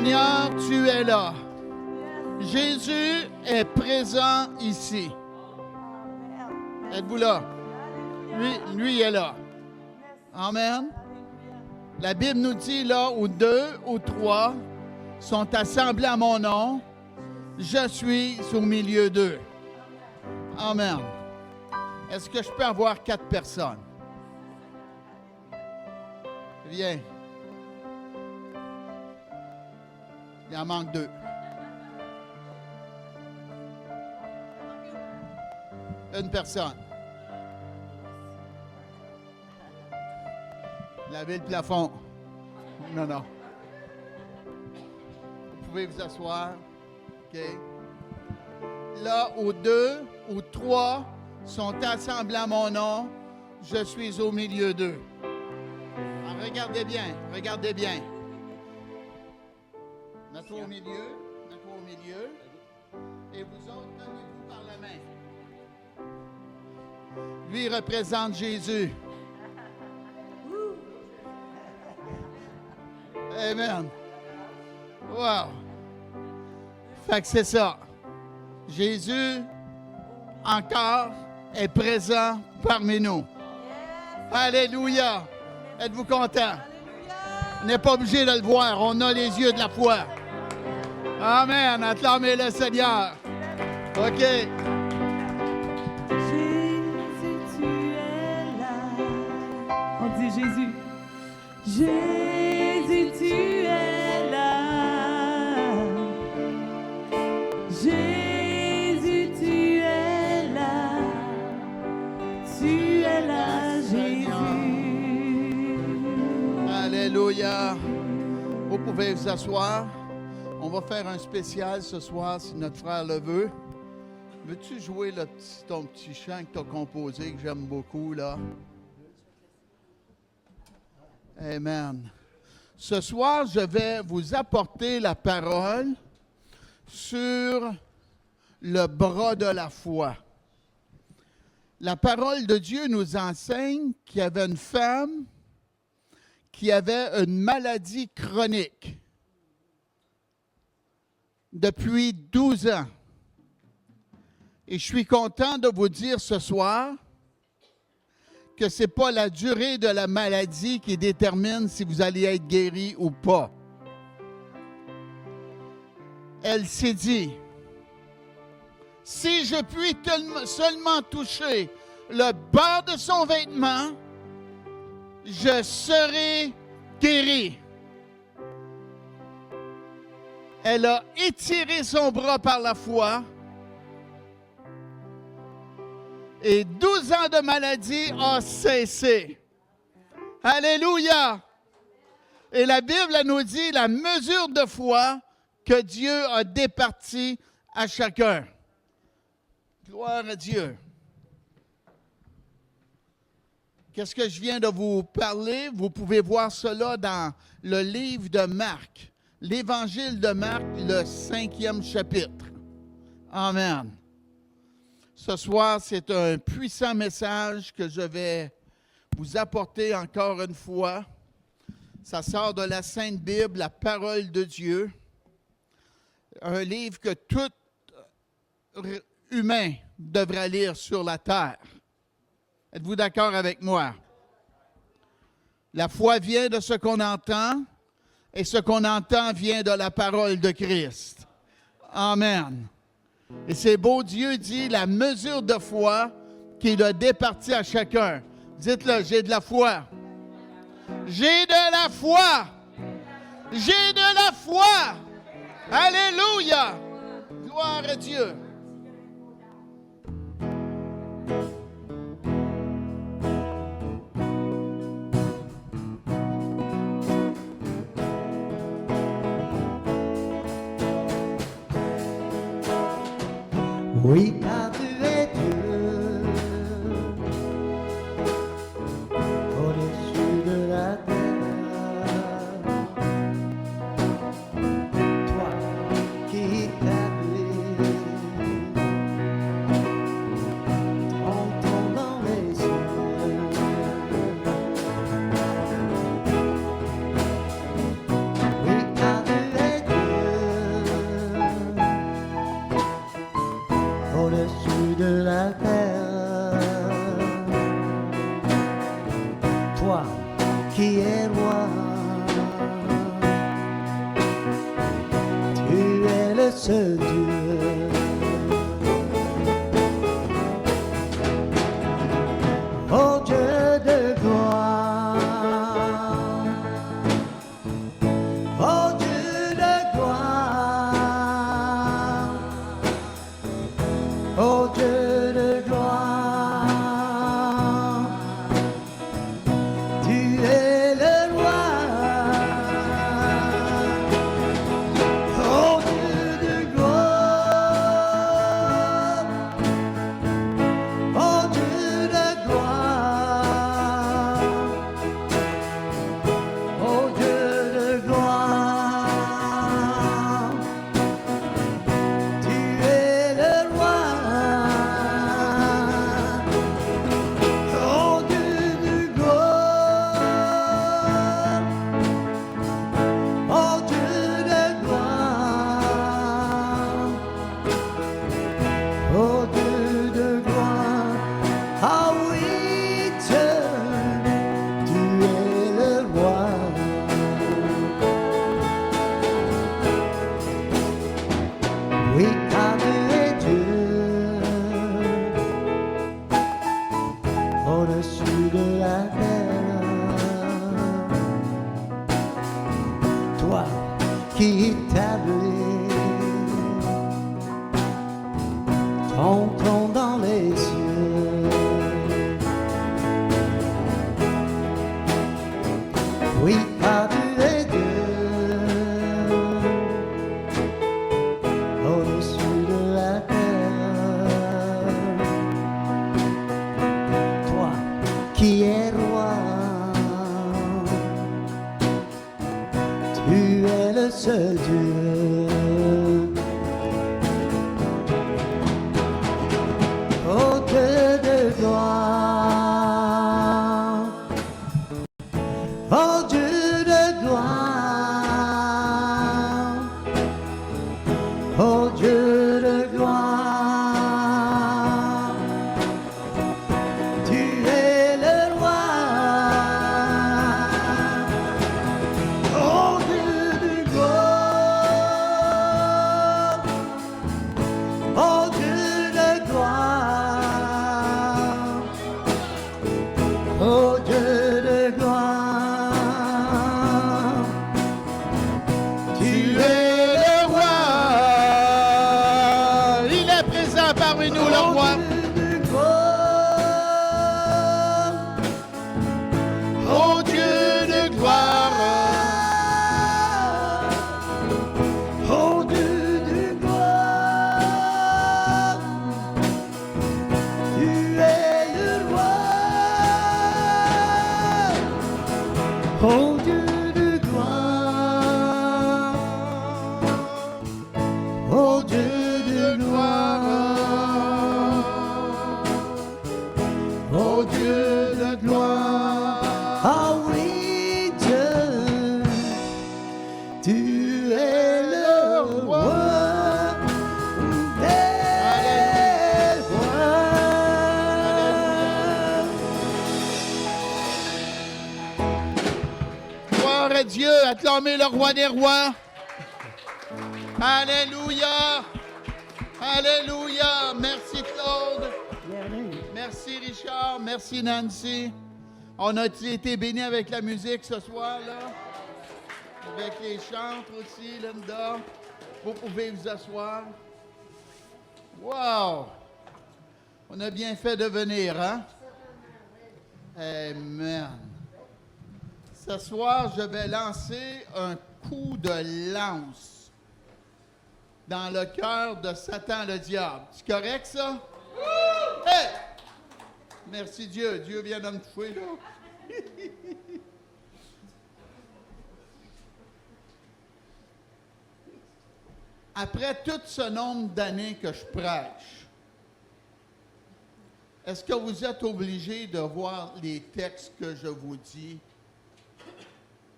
Seigneur, tu es là. Jésus est présent ici. Êtes-vous là? Lui est là. Amen. La Bible nous dit là où 2 ou 3 sont assemblés à mon nom, je suis au milieu d'eux. Amen. Est-ce que je peux avoir 4 personnes? Viens. Il en manque 2. Une personne. Lavez le plafond. Non. Vous pouvez vous asseoir. OK. Là où 2 ou 3 sont assemblés à mon nom, je suis au milieu d'eux. Alors, regardez bien. Mets-toi au milieu. Et vous autres, tenez-vous par la main. Lui représente Jésus. Amen. Wow. Fait que c'est ça. Jésus, encore, est présent parmi nous. Alléluia. Êtes-vous content? On n'est pas obligé de le voir. On a les yeux de la foi. Amen. Acclamez le Seigneur. OK. Jésus, tu es là. On dit Jésus. Jésus, tu es là. Jésus, tu es là. Tu es là, Jésus. Alléluia. Vous pouvez vous asseoir. On va faire un spécial ce soir si notre frère le veut. Veux-tu jouer ton petit chant que tu as composé, que j'aime beaucoup, là? Amen. Ce soir, je vais vous apporter la parole sur le bras de la foi. La parole de Dieu nous enseigne qu'il y avait une femme qui avait une maladie chronique depuis 12 ans. Et je suis content de vous dire ce soir que ce n'est pas la durée de la maladie qui détermine si vous allez être guéri ou pas. Elle s'est dit, si je puis seulement toucher le bord de son vêtement, je serai guéri. Elle a étiré son bras par la foi. Et 12 ans de maladie a cessé. Alléluia! Et la Bible nous dit la mesure de foi que Dieu a départie à chacun. Gloire à Dieu. Qu'est-ce que je viens de vous parler? Vous pouvez voir cela dans le livre de Marc. L'Évangile de Marc, le 5e chapitre. Amen. Ce soir, c'est un puissant message que je vais vous apporter encore une fois. Ça sort de la Sainte Bible, la parole de Dieu. Un livre que tout humain devra lire sur la terre. Êtes-vous d'accord avec moi? La foi vient de ce qu'on entend, et ce qu'on entend vient de la parole de Christ. Amen. Et c'est beau, Dieu dit la mesure de foi qu'il a départie à chacun. Dites-le, j'ai de la foi. J'ai de la foi. J'ai de la foi. Alléluia. Gloire à Dieu. Oui, car tu es Dieu, au-dessus de la terre. Toi qui t'appelais en tombant les cieux. Oui, car tu es Dieu. au-dessus de la terre. Toi qui es roi, tu es le seul Dieu. Oh Dieu de gloire, oh Dieu de gloire, oh Dieu de gloire, tu es le roi. Oh Dieu de gloire, oh Dieu de gloire, oh Dieu de gloire, tu es le roi. Oh Dieu de gloire, oh Dieu de gloire, oh Dieu de gloire, ah oui, Dieu, tu es le roi. Oui, car tu es Dieu, au-dessus de la terre. Toi qui établis ton trône dans les cieux. Oui, car tu es Dieu, au-dessus de la terre. Toi qui es roi, tu es le seul Dieu. Oh Dieu de gloire, oh Dieu de gloire, oh Dieu de gloire, tu es le roi. Oh Dieu de gloire, oh Dieu de gloire, oh Dieu de gloire, tu es le roi. Il est présent parmi nous, le roi. Oh Dieu de gloire, Oh Dieu de gloire. oh Dieu de gloire, tu es le roi. Oh Dieu de gloire, oh Dieu de gloire, oh Dieu de gloire. Ah oui, Dieu, tu es le roi des rois. Gloire à Dieu, acclamez le roi des rois. Alléluia. Alléluia. Merci Claude. Merci Richard. Merci Nancy. On a été bénis avec la musique ce soir-là. Avec les chantres aussi, Linda. Vous pouvez vous asseoir. Wow! On a bien fait de venir, hein? Amen. Ce soir, je vais lancer un coup de lance dans le cœur de Satan le diable. C'est correct, ça? Hey! Merci Dieu. Dieu vient de me toucher, là. Après tout ce nombre d'années que je prêche, est-ce que vous êtes obligé de voir les textes que je vous dis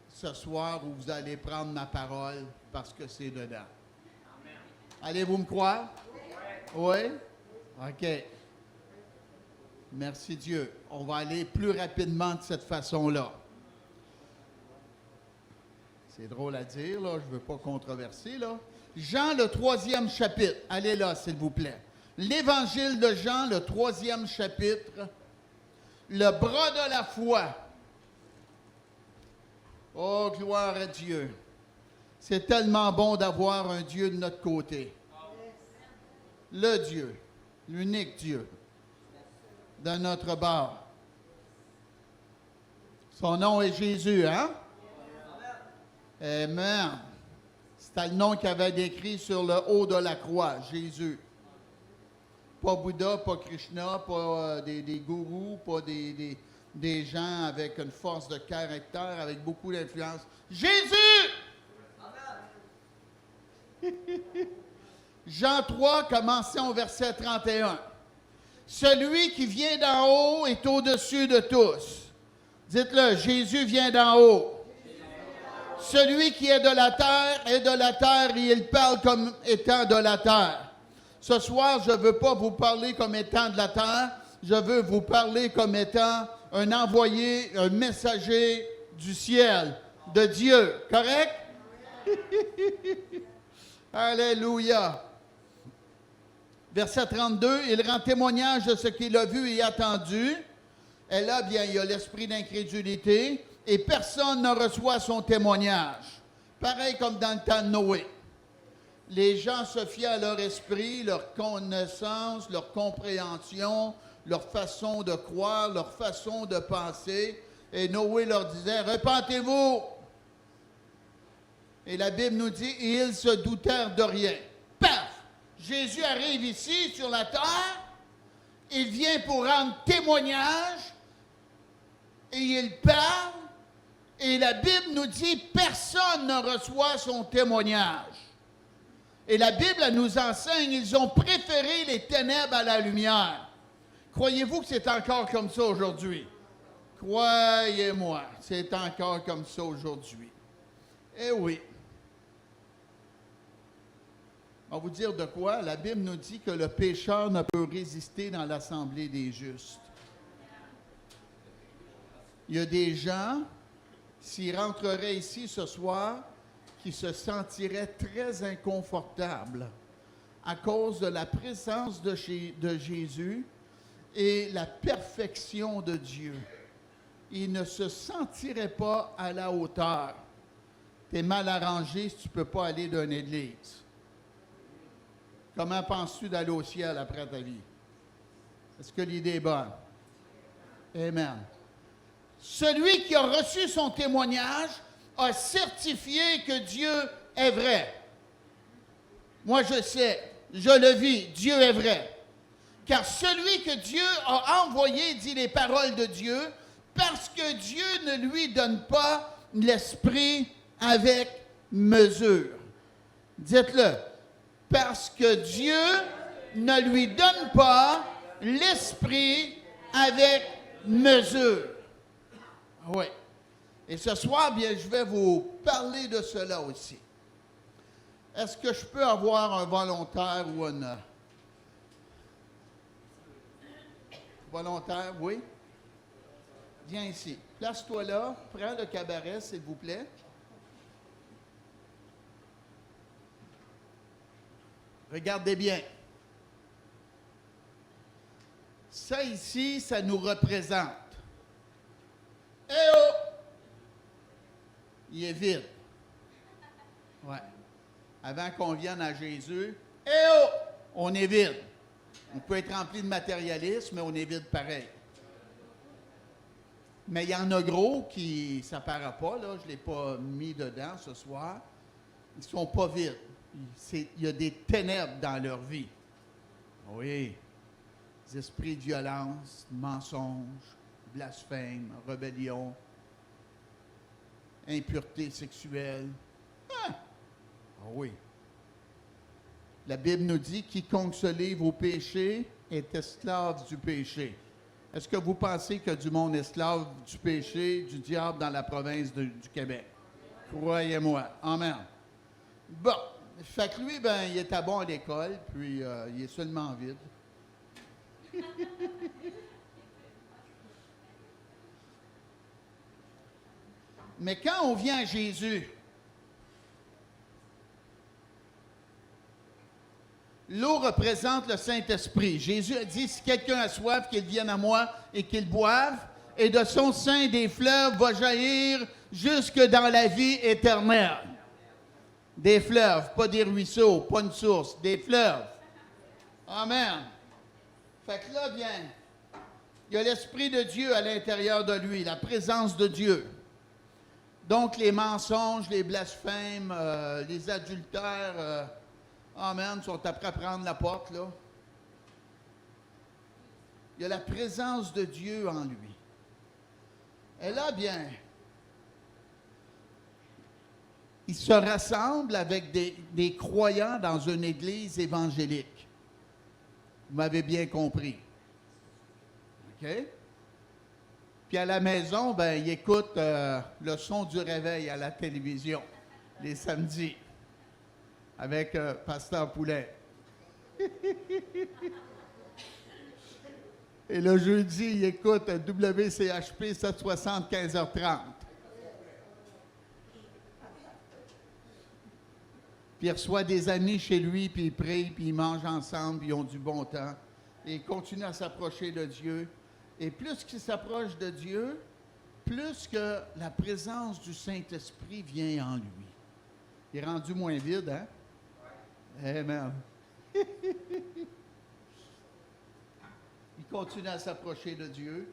ce soir où vous allez prendre ma parole parce que c'est dedans? Allez-vous me croire? Oui. OK. Merci Dieu. On va aller plus rapidement de cette façon-là. C'est drôle à dire, là. Je ne veux pas controverser, là. Jean, le 3e chapitre. Allez là, s'il vous plaît. L'Évangile de Jean, le 3e chapitre. Le bras de la foi. Oh, gloire à Dieu. C'est tellement bon d'avoir un Dieu de notre côté. Le Dieu, l'unique Dieu, de notre bord. Son nom est Jésus, hein? Amen. C'était le nom qu'il avait décrit sur le haut de la croix, Jésus. Pas Bouddha, pas Krishna, pas des gourous, pas des gens avec une force de caractère, avec beaucoup d'influence. Jésus! Jean 3, commençons au verset 31. Celui qui vient d'en haut est au-dessus de tous. Dites-le, Jésus vient d'en haut. Celui qui est de la terre est de la terre et il parle comme étant de la terre. Ce soir, je ne veux pas vous parler comme étant de la terre, je veux vous parler comme étant un envoyé, un messager du ciel, de Dieu. Correct? Alléluia. Verset 32, il rend témoignage de ce qu'il a vu et entendu. Et là, bien, il y a l'esprit d'incrédulité et personne ne reçoit son témoignage. Pareil comme dans le temps de Noé. Les gens se fiaient à leur esprit, leur connaissance, leur compréhension, leur façon de croire, leur façon de penser. Et Noé leur disait, repentez-vous. Et la Bible nous dit, et ils se doutèrent de rien. Paf! Jésus arrive ici sur la terre, il vient pour rendre témoignage, et il parle, et la Bible nous dit, personne ne reçoit son témoignage. Et la Bible elle nous enseigne, ils ont préféré les ténèbres à la lumière. Croyez-vous que c'est encore comme ça aujourd'hui? Croyez-moi, c'est encore comme ça aujourd'hui. Eh oui. On va vous dire de quoi? La Bible nous dit que le pécheur ne peut résister dans l'assemblée des justes. Il y a des gens, s'ils rentreraient ici ce soir, qui se sentiraient très inconfortables à cause de la présence de Jésus et la perfection de Dieu. Ils ne se sentiraient pas à la hauteur. Tu es mal arrangé si tu ne peux pas aller d'une église. Comment penses-tu d'aller au ciel après ta vie? Est-ce que l'idée est bonne? Amen. Celui qui a reçu son témoignage a certifié que Dieu est vrai. Moi, je sais, je le vis, Dieu est vrai. Car celui que Dieu a envoyé dit les paroles de Dieu, parce que Dieu ne lui donne pas l'esprit avec mesure. Dites-le. Parce que Dieu ne lui donne pas l'esprit avec mesure. Oui. Et ce soir, bien, je vais vous parler de cela aussi. Est-ce que je peux avoir un volontaire ou un... Volontaire, oui? Viens ici. Place-toi là. Prends le cabaret, s'il vous plaît. Regardez bien. Ça ici, ça nous représente. Eh oh! Il est vide. Ouais. Avant qu'on vienne à Jésus, eh oh! On est vide. On peut être rempli de matérialisme, mais on est vide pareil. Mais il y en a gros qui, ça ne paraît pas, là, je ne l'ai pas mis dedans ce soir, ils ne sont pas vides. Il y a des ténèbres dans leur vie. Oui. Des esprits de violence, mensonge, blasphème, rébellion, impureté sexuelle. Ah oui. La Bible nous dit, quiconque se livre au péché est esclave du péché. Est-ce que vous pensez qu'il y a du monde esclave du péché, du diable dans la province du Québec? Croyez-moi. Amen. Bon. Fait que lui, ben, il était bon à l'école, puis il est seulement vide. Mais quand on vient à Jésus, l'eau représente le Saint-Esprit. Jésus a dit, si quelqu'un a soif, qu'il vienne à moi et qu'il boive, et de son sein des fleuves va jaillir jusque dans la vie éternelle. Des fleuves, pas des ruisseaux, pas une source, des fleuves. Amen. Fait que là, bien, il y a l'Esprit de Dieu à l'intérieur de lui, la présence de Dieu. Donc, les mensonges, les blasphèmes, les adultères, amen, sont après à prendre la porte, là. Il y a la présence de Dieu en lui. Et là, bien, il se rassemble avec des croyants dans une église évangélique. Vous m'avez bien compris. OK? Puis à la maison, ben, il écoute le son du réveil à la télévision, les samedis, avec Pasteur Poulet. Et le jeudi, il écoute WCHP 760 15h30. Puis il reçoit des amis chez lui, puis ils prient, puis ils mangent ensemble, puis ils ont du bon temps. Et il continue à s'approcher de Dieu. Et plus qu'il s'approche de Dieu, plus que la présence du Saint-Esprit vient en lui. Il est rendu moins vide, hein? Amen. Il continue à s'approcher de Dieu.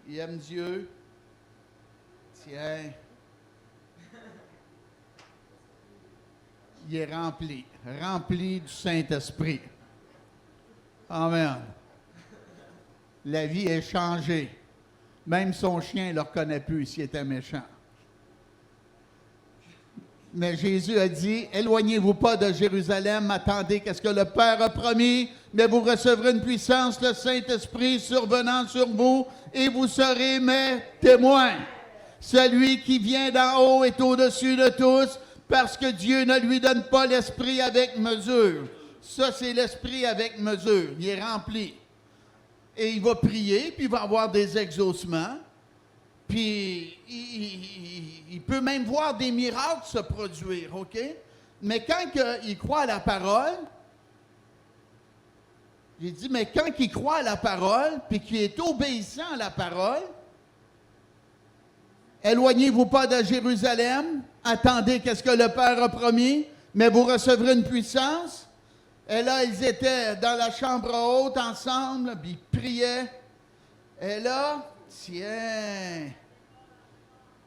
Il aime Dieu. Tiens. Il est rempli du Saint-Esprit. Amen. La vie est changée. Même son chien ne le reconnaît plus s'il était méchant. Mais Jésus a dit, éloignez-vous pas de Jérusalem, attendez qu'est-ce que le Père a promis, mais vous recevrez une puissance, le Saint-Esprit survenant sur vous, et vous serez mes témoins. Celui qui vient d'en haut est au-dessus de tous, parce que Dieu ne lui donne pas l'esprit avec mesure. Ça, c'est l'esprit avec mesure. Il est rempli. Et il va prier, puis il va avoir des exaucements. Puis, il peut même voir des miracles se produire, OK? Mais quand il croit à la parole, j'ai dit, mais quand il croit à la parole, puis qu'il est obéissant à la parole, éloignez-vous pas de Jérusalem, attendez qu'est-ce que le Père a promis, mais vous recevrez une puissance. Et là, ils étaient dans la chambre haute ensemble, puis ils priaient. Et là, tiens,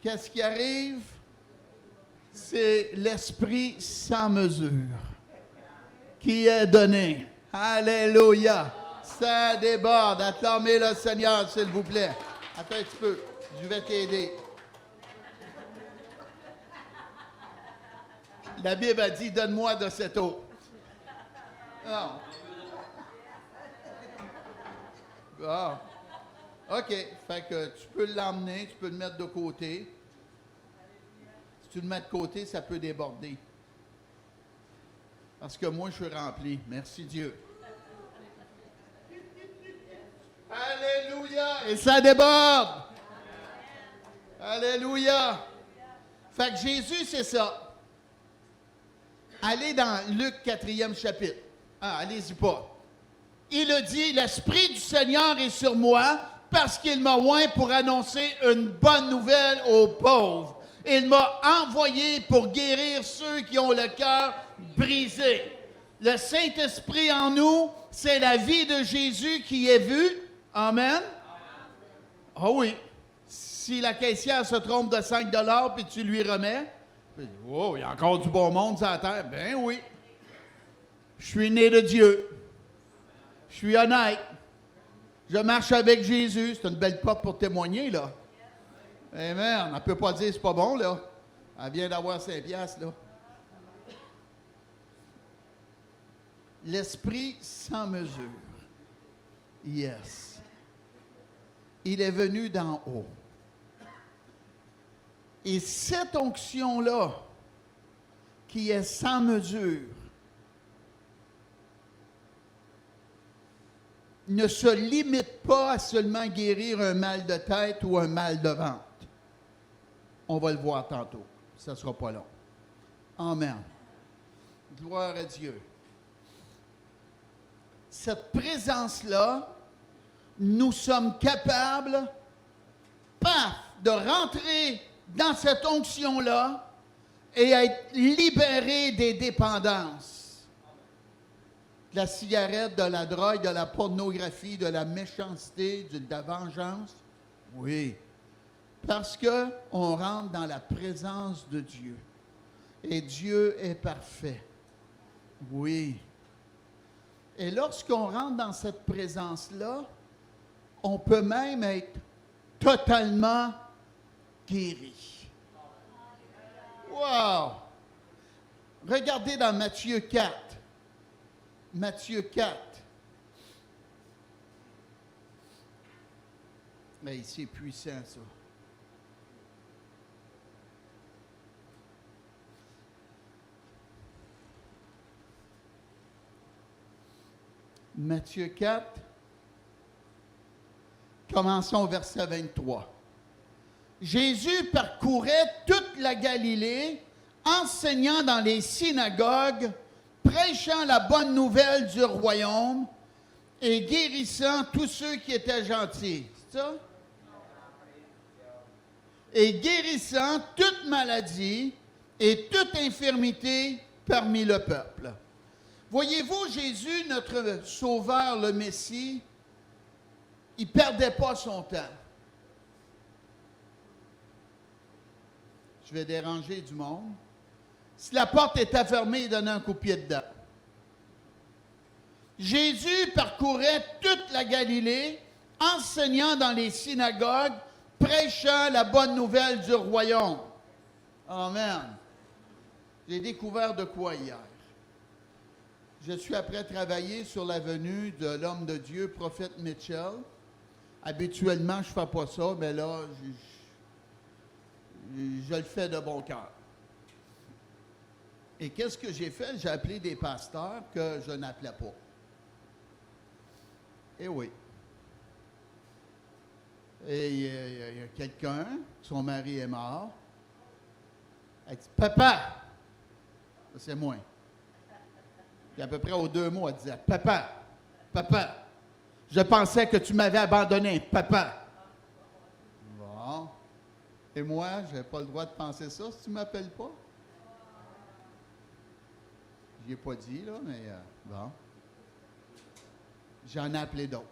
qu'est-ce qui arrive? C'est l'Esprit sans mesure qui est donné. Alléluia! Ça déborde. Acclamez le Seigneur, s'il vous plaît. Attends un petit peu, je vais t'aider. La Bible a dit, donne-moi de cette eau. Non. Bon. OK. Fait que tu peux l'emmener, tu peux le mettre de côté. Si tu le mets de côté, ça peut déborder. Parce que moi, je suis rempli. Merci Dieu. Alléluia! Et ça déborde! Alléluia! Fait que Jésus, c'est ça. Allez dans Luc 4e chapitre. Ah, allez-y pas. Il a dit, l'Esprit du Seigneur est sur moi parce qu'il m'a oint pour annoncer une bonne nouvelle aux pauvres. Il m'a envoyé pour guérir ceux qui ont le cœur brisé. Le Saint-Esprit en nous, c'est la vie de Jésus qui est vue. Amen. Ah oui. Si la caissière se trompe de 5 $ puis tu lui remets, oh, il y a encore du bon monde sur la terre. Ben oui. Je suis né de Dieu. Je suis honnête. Je marche avec Jésus. C'est une belle porte pour témoigner, là. Amen. On ne peut pas dire c'est pas bon, là. Elle vient d'avoir 5 piastres, là. L'Esprit sans mesure. Yes. Il est venu d'en haut. Et cette onction-là, qui est sans mesure ne se limite pas à seulement guérir un mal de tête ou un mal de ventre. On va le voir tantôt. Ça ne sera pas long. Amen. Gloire à Dieu. Cette présence-là, nous sommes capables, paf, de rentrer dans cette onction-là et être libérés des dépendances. De la cigarette, de la drogue, de la pornographie, de la méchanceté, de la vengeance. Oui. Parce qu'on rentre dans la présence de Dieu. Et Dieu est parfait. Oui. Et lorsqu'on rentre dans cette présence-là, on peut même être totalement guéri. Wow! Regardez dans Matthieu 4. Matthieu 4. Mais c'est puissant, ça. Matthieu 4, commençons au verset 23. Jésus parcourait toute la Galilée, enseignant dans les synagogues, prêchant la bonne nouvelle du royaume et guérissant tous ceux qui étaient gentils. C'est ça? Et guérissant toute maladie et toute infirmité parmi le peuple. Voyez-vous, Jésus, notre Sauveur, le Messie, il ne perdait pas son temps. Je vais déranger du monde. Si la porte était fermée, il donnait un coup de pied dedans. Jésus parcourait toute la Galilée, enseignant dans les synagogues, prêchant la bonne nouvelle du royaume. Amen. J'ai découvert de quoi hier? Je suis après travailler sur la venue de l'homme de Dieu, prophète Mitchell. Habituellement, je ne fais pas ça, mais là, je le fais de bon cœur. Et qu'est-ce que j'ai fait? J'ai appelé des pasteurs que je n'appelais pas. Eh oui. Et il y a quelqu'un, son mari est mort. Elle dit, « Papa! » C'est moi. Puis à peu près aux 2 mots, elle disait, « Papa! Papa! Je pensais que tu m'avais abandonné, papa! » Bon. Et moi, je n'ai pas le droit de penser ça si tu ne m'appelles pas. Je n'y ai pas dit, là, mais bon. J'en ai appelé d'autres.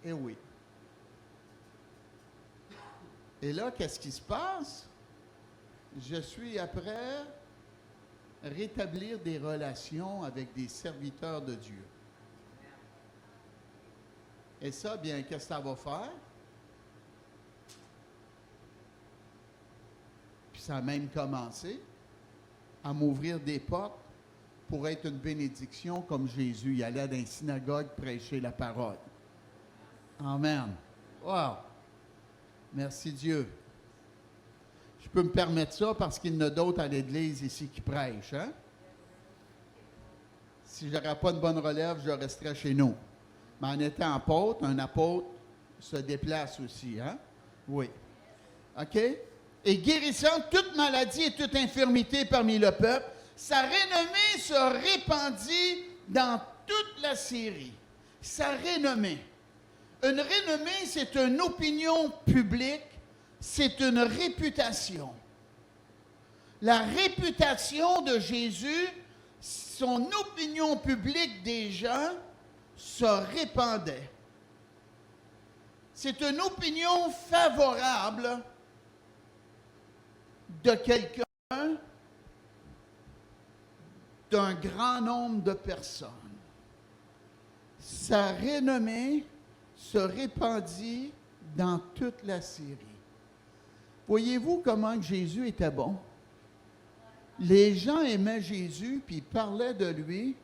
Eh oui. Et là, qu'est-ce qui se passe? Je suis après rétablir des relations avec des serviteurs de Dieu. Et ça, bien, qu'est-ce que ça va faire? Puis ça a même commencé à m'ouvrir des portes pour être une bénédiction comme Jésus. Il allait dans une synagogue prêcher la parole. Amen. Wow! Merci Dieu. Je peux me permettre ça parce qu'il y en a d'autres à l'Église ici qui prêchent. Hein? Si je n'aurais pas de bonne relève, je resterais chez nous. Mais en étant apôtre, un apôtre se déplace aussi. Hein? Oui. OK? Et guérissant toute maladie et toute infirmité parmi le peuple, sa renommée se répandit dans toute la Syrie. Sa renommée. Une renommée, c'est une opinion publique, c'est une réputation. La réputation de Jésus, son opinion publique des gens se répandait. C'est une opinion favorable de quelqu'un, d'un grand nombre de personnes. Sa renommée se répandit dans toute la Syrie. Voyez-vous comment Jésus était bon? Les gens aimaient Jésus, puis ils parlaient de lui,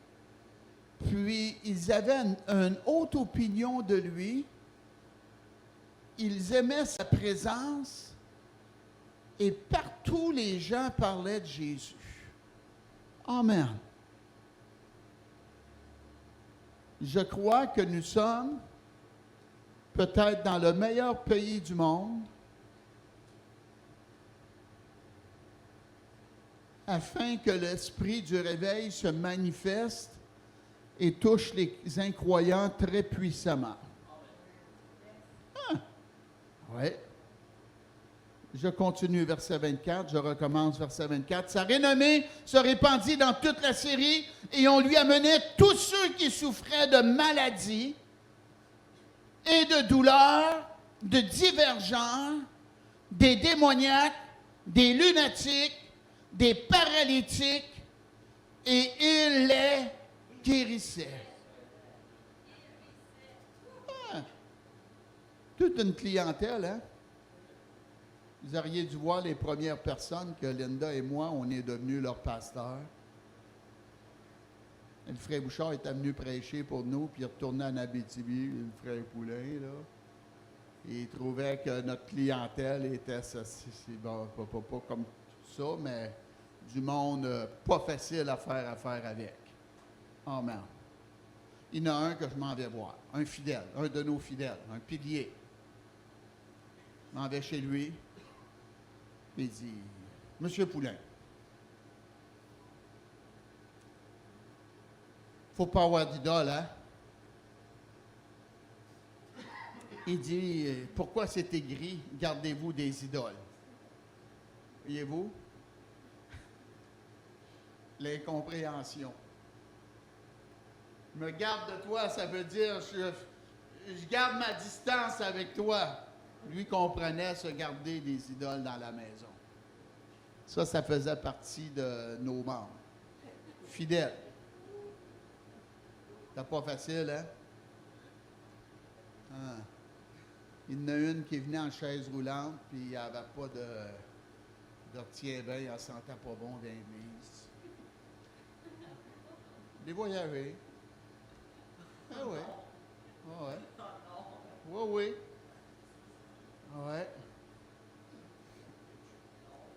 puis ils avaient une haute opinion de lui, ils aimaient sa présence, et partout les gens parlaient de Jésus. Amen. Je crois que nous sommes peut-être dans le meilleur pays du monde afin que l'esprit du réveil se manifeste et touche les incroyants très puissamment. Oui. Je continue verset 24, je recommence verset 24. Sa renommée se répandit dans toute la Syrie et on lui amenait tous ceux qui souffraient de maladies et de douleurs, de divers genres, des démoniaques, des lunatiques, des paralytiques, et il les guérissait. Ah, toute une clientèle, hein? Vous auriez dû voir les premières personnes que Linda et moi, on est devenus leurs pasteurs. Le frère Bouchard était venu prêcher pour nous, puis il retournait en Abitibi, le frère Poulain, là. Et il trouvait que notre clientèle était, bon, pas comme ça, mais du monde pas facile à faire affaire avec. Amen. Il y en a un que je m'en vais voir, un fidèle, un de nos fidèles, un pilier. Je m'en vais chez lui. Il dit, Monsieur Poulain, faut pas avoir d'idole, hein? Il dit, pourquoi c'est écrit, gardez-vous des idoles? Voyez-vous? L'incompréhension. Me garde de toi, ça veut dire, je garde ma distance avec toi. Lui comprenait se garder des idoles dans la maison. Ça faisait partie de nos membres. Fidèles. C'est pas facile, hein? Ah. Il y en a une qui venait en chaise roulante, puis il n'y avait pas de retien-bain, elle ne sentait pas bon dans l'église. Les voyager. Ah oui. Ah ouais. Oui, oui. Ouais.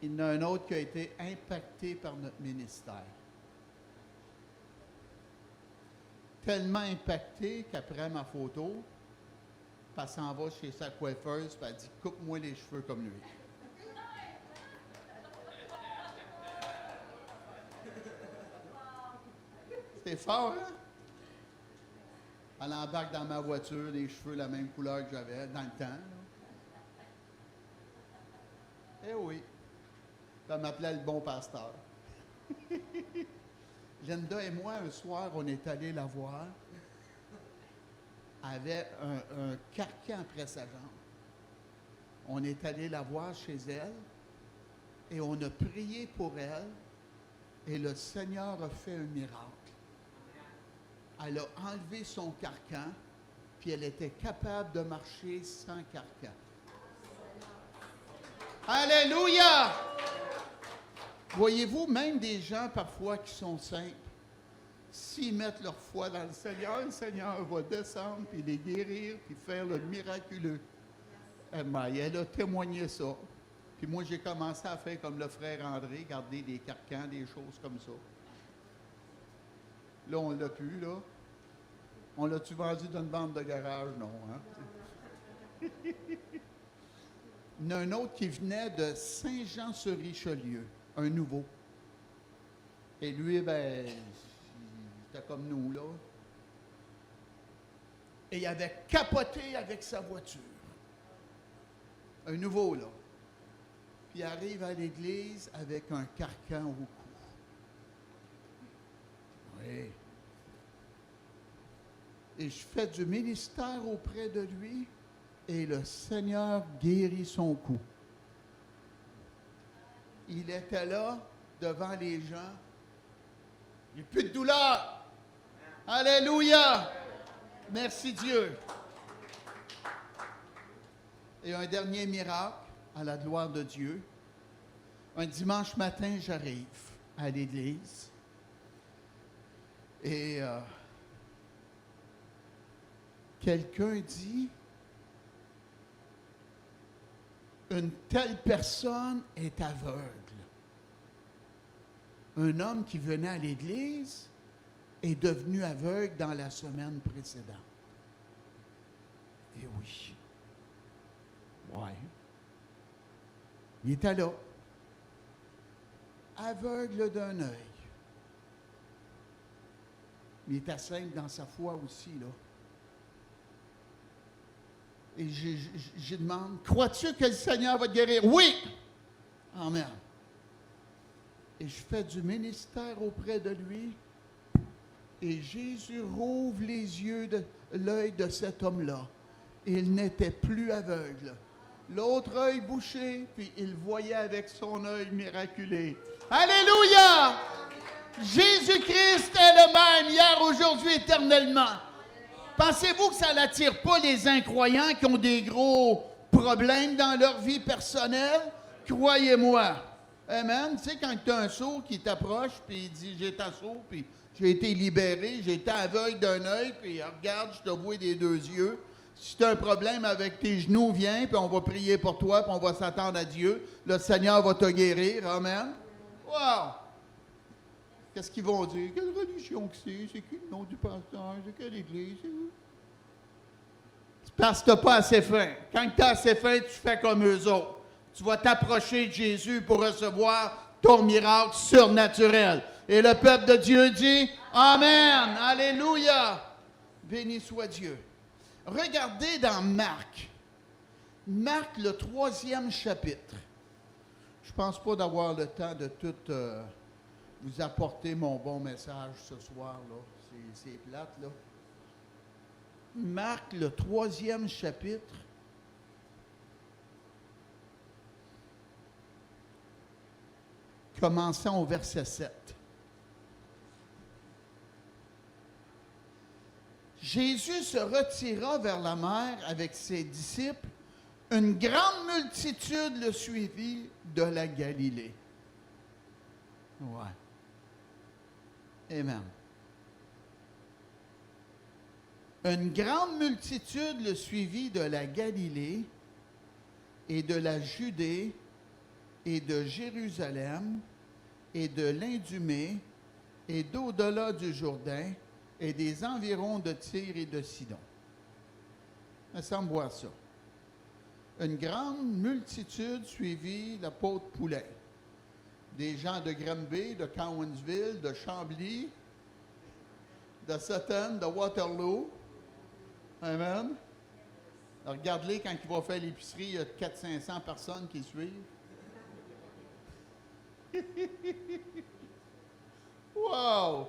Il y en a un autre qui a été impacté par notre ministère. Tellement impacté qu'après ma photo, elle s'en va chez sa coiffeuse et elle dit « Coupe-moi les cheveux comme lui. » C'était fort, hein? Elle embarque dans ma voiture, les cheveux la même couleur que j'avais dans le temps. Là. Eh oui. Elle m'appelait le bon pasteur. Linda et moi, un soir, on est allés la voir. Elle avait un carcan après sa jambe. On est allé la voir chez elle et on a prié pour elle et le Seigneur a fait un miracle. Elle a enlevé son carcan puis elle était capable de marcher sans carcan. Alléluia! Voyez-vous, même des gens parfois qui sont simples, s'ils mettent leur foi dans le Seigneur va descendre, puis les guérir, puis faire le miraculeux. Elle a témoigné ça. Puis moi, j'ai commencé à faire comme le frère André, garder des carcans, des choses comme ça. Là, on l'a plus, là. On l'a-tu vendu dans une vente de garage? Non, hein? Il y en a un autre qui venait de Saint-Jean-sur-Richelieu, un nouveau. Et lui, ben, il était comme nous, là. Et il avait capoté avec sa voiture. Un nouveau, là. Puis il arrive à l'église avec un carcan au cou. Oui. Et je fais du ministère auprès de lui. Et le Seigneur guérit son cou. Il était là, devant les gens. Il n'y a plus de douleur. Alléluia! Merci Dieu. Et un dernier miracle, à la gloire de Dieu. Un dimanche matin, j'arrive à l'église. Et quelqu'un dit, une telle personne est aveugle. un homme qui venait à l'église est devenu aveugle dans la semaine précédente. Et oui. Ouais. Il était là. Aveugle d'un œil. Il était simple dans sa foi aussi, là. Et je demande, crois-tu que le Seigneur va te guérir? Oui! Amen. Et je fais du ministère auprès de lui. Et Jésus rouvre les yeux de l'œil de cet homme-là. Il n'était plus aveugle. L'autre œil bouché, puis il voyait avec son œil miraculé. Alléluia! Jésus-Christ est le même hier, aujourd'hui, éternellement. Pensez-vous que ça n'attire pas les incroyants qui ont des gros problèmes dans leur vie personnelle? Croyez-moi. Amen. Tu sais, quand tu as un sourd qui t'approche, puis il dit, j'ai ta sourd, puis j'ai été libéré, j'ai été aveugle d'un œil, puis regarde, je te vois des deux yeux. Si tu as un problème avec tes genoux, viens, puis on va prier pour toi, puis on va s'attendre à Dieu. Le Seigneur va te guérir. Amen. Wow! Qu'est-ce qu'ils vont dire? Quelle religion que c'est? C'est qui le nom du pasteur? C'est quelle église? C'est où? C'est parce que tu n'as pas assez faim. Quand tu as assez faim, tu fais comme eux autres. Tu vas t'approcher de Jésus pour recevoir ton miracle surnaturel. Et le peuple de Dieu dit Amen. Alléluia. Béni soit Dieu. Regardez dans Marc. Marc, le 3e chapitre. Je ne pense pas d'avoir le temps de tout vous apporter mon bon message ce soir, là. C'est plate, là. Marc, le 3e chapitre. Commençons au verset 7. Jésus se retira vers la mer avec ses disciples. Une grande multitude le suivit de la Galilée. Ouais. Amen. Une grande multitude le suivit de la Galilée et de la Judée et de Jérusalem et de l'Idumée et d'au-delà du Jourdain et des environs de Tyr et de Sidon. Ça me semble voir ça. Une grande multitude suivit l'apôtre Poulain. Des gens de Granby, de Cowansville, de Chambly, de Sutton, de Waterloo. Amen. Regarde-les quand il va faire l'épicerie, il y a 400-500 personnes qui le suivent. Wow!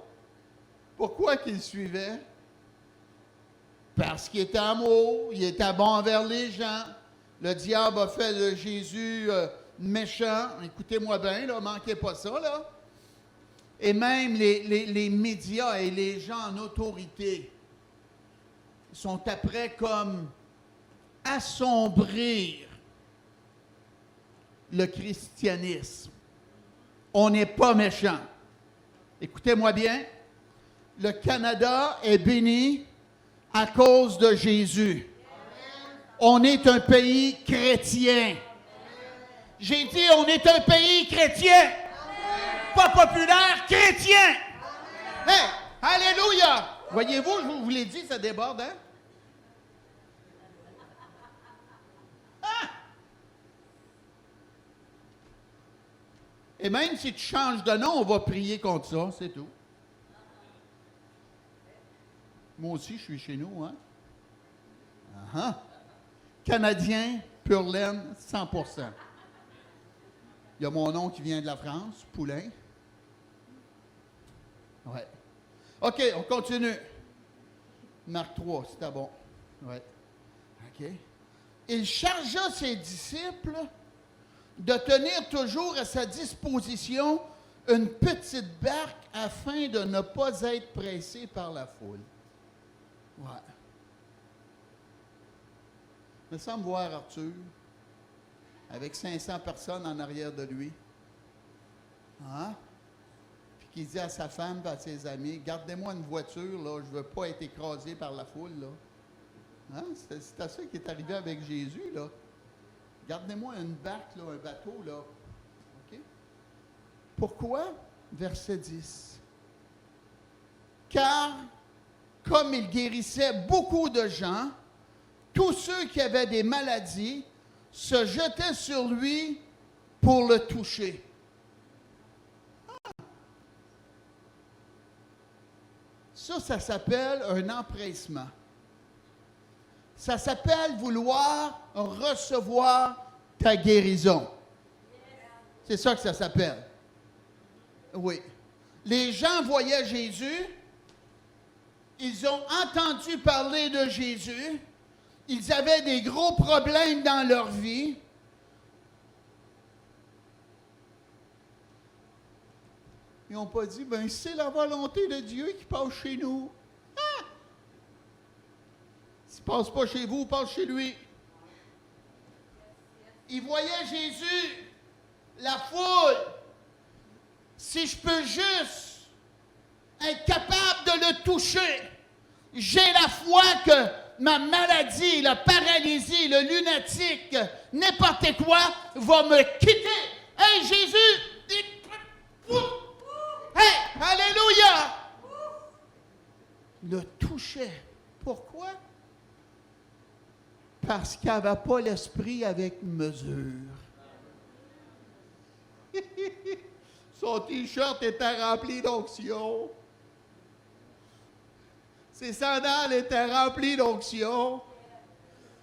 Pourquoi qu'il suivait? Parce qu'il était amour, il était bon envers les gens. Le diable a fait de Jésus méchant. Écoutez-moi bien, là, manquez pas ça, là. Et même les médias et les gens en autorité sont après comme assombrir le christianisme. On n'est pas méchant. Écoutez-moi bien. Le Canada est béni à cause de Jésus. On est un pays chrétien. J'ai dit, on est un pays chrétien. Pas populaire, chrétien. Hey, alléluia. Voyez-vous, je vous l'ai dit, ça déborde, hein? Ah! Et même si tu changes de nom, on va prier contre ça, c'est tout. Moi aussi, je suis chez nous, hein? Uh-huh. Canadien, pur laine, 100%. Il y a mon nom qui vient de la France, Poulain. Ouais. OK, on continue. Marc 3, c'était bon. Ouais. OK. Il chargea ses disciples de tenir toujours à sa disposition une petite barque afin de ne pas être pressé par la foule. Ouais. Il me semble voir Arthur avec 500 personnes en arrière de lui. Hein? Puis qui dit à sa femme et à ses amis, gardez-moi une voiture, là, je ne veux pas être écrasé par la foule. Là. Hein? C'est à ça qui est arrivé avec Jésus. Là. Gardez-moi une barque, là, un bateau. Là. OK? Pourquoi? verset 10. Car, comme il guérissait beaucoup de gens, tous ceux qui avaient des maladies se jetaient sur lui pour le toucher. Ça s'appelle un empressement. Ça s'appelle vouloir recevoir ta guérison. C'est ça que ça s'appelle. Oui. Les gens voyaient Jésus, ils ont entendu parler de Jésus, ils avaient des gros problèmes dans leur vie. Ils n'ont pas dit, ben c'est la volonté de Dieu qui passe chez nous. Ah! S'il ne passe pas chez vous, il passe chez lui. Ils voyaient Jésus, la foule. Si je peux juste être capable de le toucher, j'ai la foi que ma maladie, la paralysie, le lunatique, n'importe quoi, va me quitter. Hey, Jésus! Hey, alléluia! Le touchait. Pourquoi? Parce qu'il n'avait pas l'esprit avec mesure. Son t-shirt était rempli d'onction. Ses sandales étaient remplies d'onction.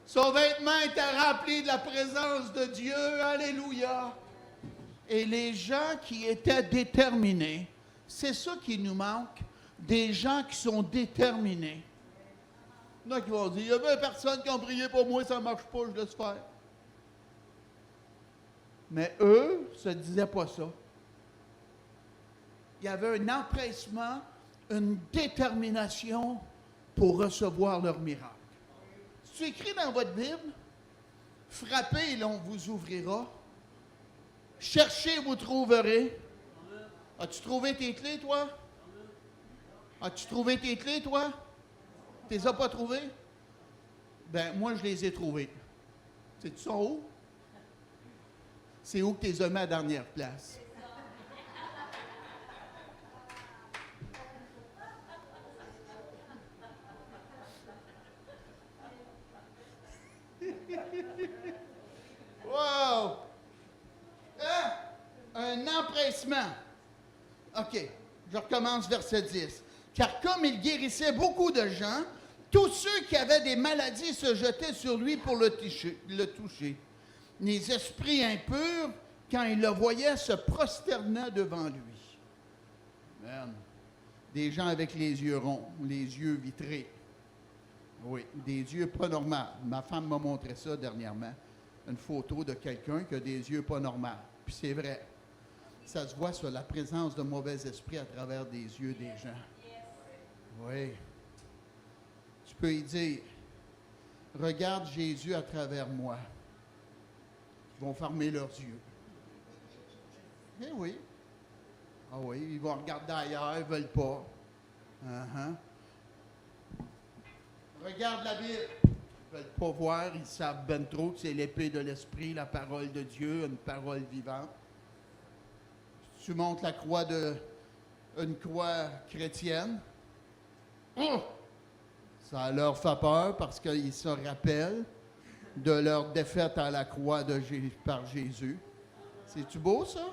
Son vêtement était rempli de la présence de Dieu. Alléluia! Et les gens qui étaient déterminés, c'est ça qui nous manque, des gens qui sont déterminés. Il y en a qui vont dire, il y a 20 personnes qui ont prié pour moi, ça ne marche pas, je laisse faire. Mais eux ne se disaient pas ça. Il y avait un empressement, une détermination pour recevoir leur miracle. C'est écrit dans votre Bible, frappez et l'on vous ouvrira. Cherchez, vous trouverez. As-tu trouvé tes clés, toi? As-tu trouvé tes clés, toi? Tu les as pas trouvées? Ben, moi, je les ai trouvées. Tu sont où? C'est où que tu les as mis à la dernière place? Wow! Hein? Un empressement. OK, je recommence verset 10. Car comme il guérissait beaucoup de gens, tous ceux qui avaient des maladies se jetaient sur lui pour le toucher. Les esprits impurs, quand ils le voyaient, se prosternaient devant lui. Amen. Des gens avec les yeux ronds, les yeux vitrés. Oui, des yeux pas normaux. Ma femme m'a montré ça dernièrement. Une photo de quelqu'un qui a des yeux pas normaux. Puis c'est vrai. Ça se voit sur la présence de mauvais esprits à travers des yeux des gens. Oui. Tu peux y dire, regarde Jésus à travers moi. Ils vont fermer leurs yeux. Eh oui. Ah oui, ils vont regarder ailleurs, ils ne veulent pas. Uh-huh. Regarde la Bible. Ils ne veulent pas voir, ils savent ben trop que c'est l'épée de l'esprit, la parole de Dieu, une parole vivante. Tu montes la croix une croix chrétienne. Oh! Ça leur fait peur parce qu'ils se rappellent de leur défaite à la croix par Jésus. C'est-tu beau, ça?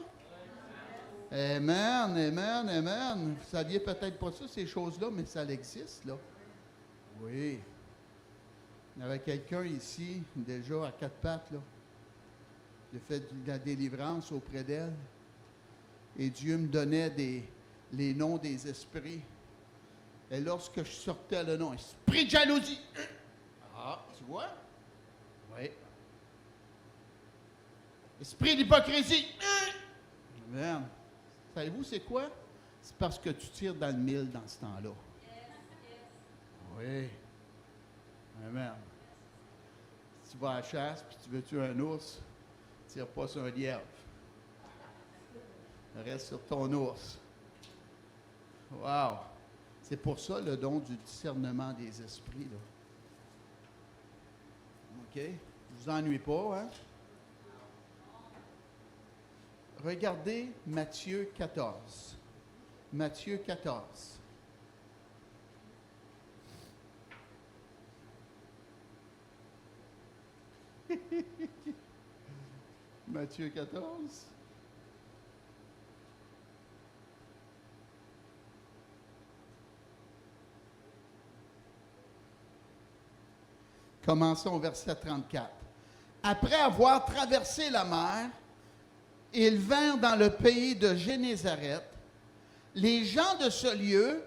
Amen, amen, amen. Vous saviez peut-être pas ça, ces choses-là, mais ça existe, là. Oui. Il y avait quelqu'un ici, déjà à 4 pattes, là. J'ai fait de la délivrance auprès d'elle. Et Dieu me donnait les noms des esprits. Et lorsque je sortais le nom, esprit de jalousie. Ah, tu vois? Oui. Esprit d'hypocrisie. Amen. Savez-vous c'est quoi? C'est parce que tu tires dans le mille dans ce temps-là. Oui. Amen. Si tu vas à la chasse puis tu veux tuer un ours, tire pas sur un lièvre. Reste sur ton ours. Wow! C'est pour ça le don du discernement des esprits. Là. OK? Je vous ennuie pas, hein? Regardez Matthieu 14. Matthieu 14. Matthieu 14. Commençons au verset 34. Après avoir traversé la mer, ils vinrent dans le pays de Génézareth. Les gens de ce lieu,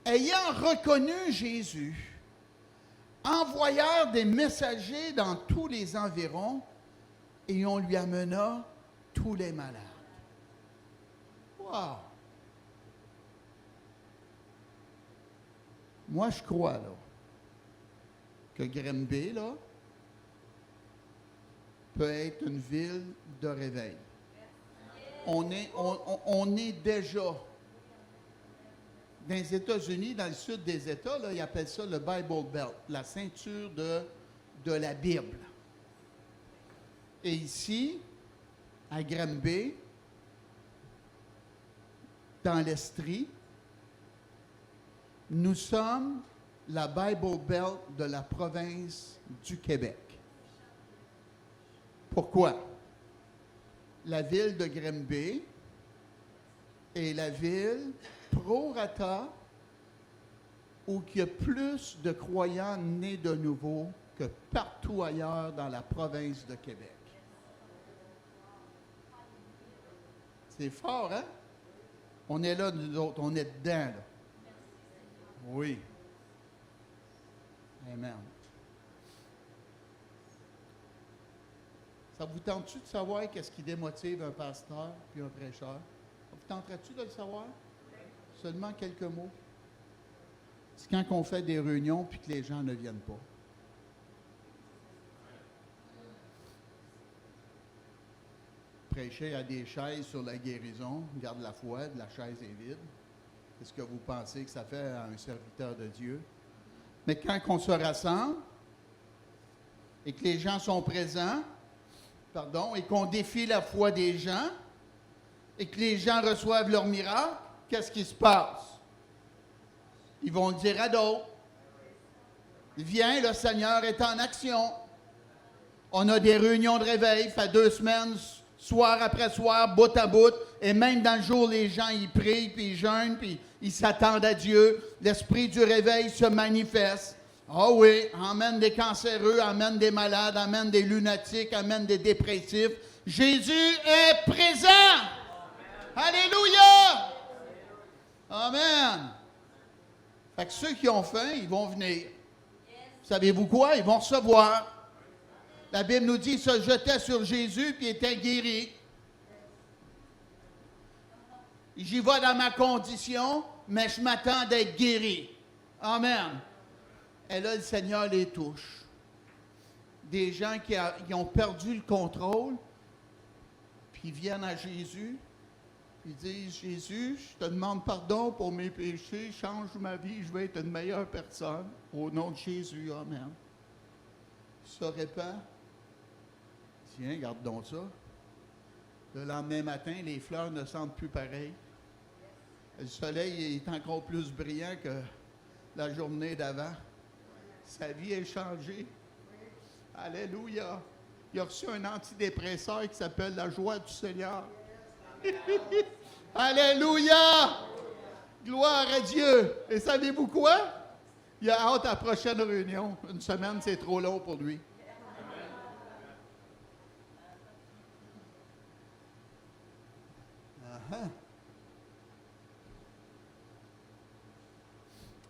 ayant reconnu Jésus, envoyèrent des messagers dans tous les environs et on lui amena tous les malades. Wow! Moi, je crois, là, que Grimby, là, peut être une ville de réveil. On est déjà dans les États-Unis, dans le sud des États, là, ils appellent ça le Bible Belt, la ceinture de la Bible. Et ici, à Granby, dans l'Estrie, nous sommes la Bible Belt de la province du Québec. Pourquoi? La ville de Granby est la ville pro-rata où il y a plus de croyants nés de nouveau que partout ailleurs dans la province de Québec. C'est fort, hein? On est là, nous autres, on est dedans, là. Oui. Amen. Ça vous tente-tu de savoir qu'est-ce qui démotive un pasteur puis un prêcheur? Ça vous tenterait-tu de le savoir? Seulement quelques mots. C'est quand on fait des réunions puis que les gens ne viennent pas. Prêcher à des chaises sur la guérison, garde la foi, la chaise est vide. Qu'est-ce que vous pensez que ça fait à un serviteur de Dieu? Mais quand on se rassemble et que les gens sont présents, et qu'on défie la foi des gens et que les gens reçoivent leur miracle, qu'est-ce qui se passe? Ils vont le dire à d'autres. Viens, le Seigneur est en action. On a des réunions de réveil, fait 2 semaines, soir après soir, bout à bout, et même dans le jour, les gens, ils prient, puis ils jeûnent, puis ils s'attendent à Dieu. L'esprit du réveil se manifeste. Ah oui, amène des cancéreux, amène des malades, amène des lunatiques, amène des dépressifs. Jésus est présent. Alléluia. Amen. Fait que ceux qui ont faim, ils vont venir. Savez-vous quoi? Ils vont recevoir. La Bible nous dit qu'il se jetait sur Jésus puis était guéri. J'y vais dans ma condition, mais je m'attends d'être guéri. Amen. Et là, le Seigneur les touche. Des gens qui ont perdu le contrôle, puis ils viennent à Jésus, puis ils disent, Jésus, je te demande pardon pour mes péchés, change ma vie, je vais être une meilleure personne. Au nom de Jésus, amen. Ça répand. Tiens, garde donc ça. Le lendemain matin, les fleurs ne sentent plus pareil. Le soleil est encore plus brillant que la journée d'avant. Sa vie est changée. Alléluia. Il a reçu un antidépresseur qui s'appelle la joie du Seigneur. Alléluia. Gloire à Dieu. Et savez-vous quoi? Il a hâte à la prochaine réunion. Une semaine, c'est trop long pour lui. Uh-huh.